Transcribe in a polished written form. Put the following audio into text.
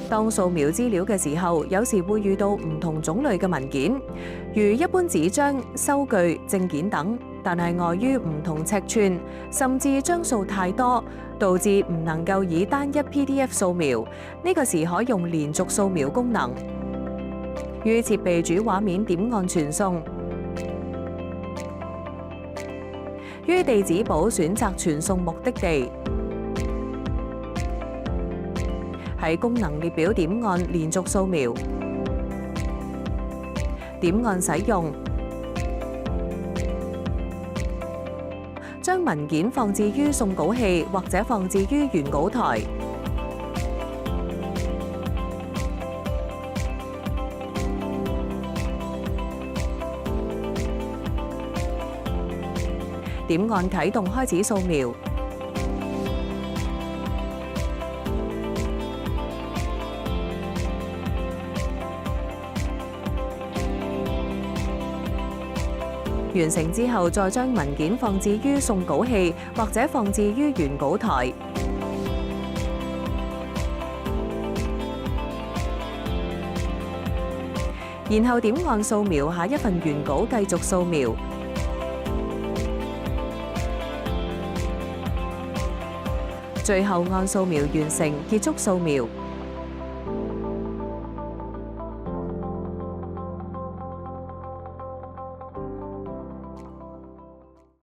當掃描資料嘅時候，有時會遇到唔同種類嘅文件，如一般紙張、收據、證件等，但係礙於唔同尺寸，甚至張數太多，導致唔能夠以單一 PDF 掃描。呢個時可用連續掃描功能，於設備主畫面點按傳送，於地址簿選擇傳送目的地，喺功能列表點按連續掃描，點按使用，將文件放置於送稿器或者放置於原稿台。點按啟動開始掃描。完成之後，再將文件放置於送稿器或者放置於原稿台。然後點按掃描下一份原稿，繼續掃描。最後按掃描完成，結束掃描。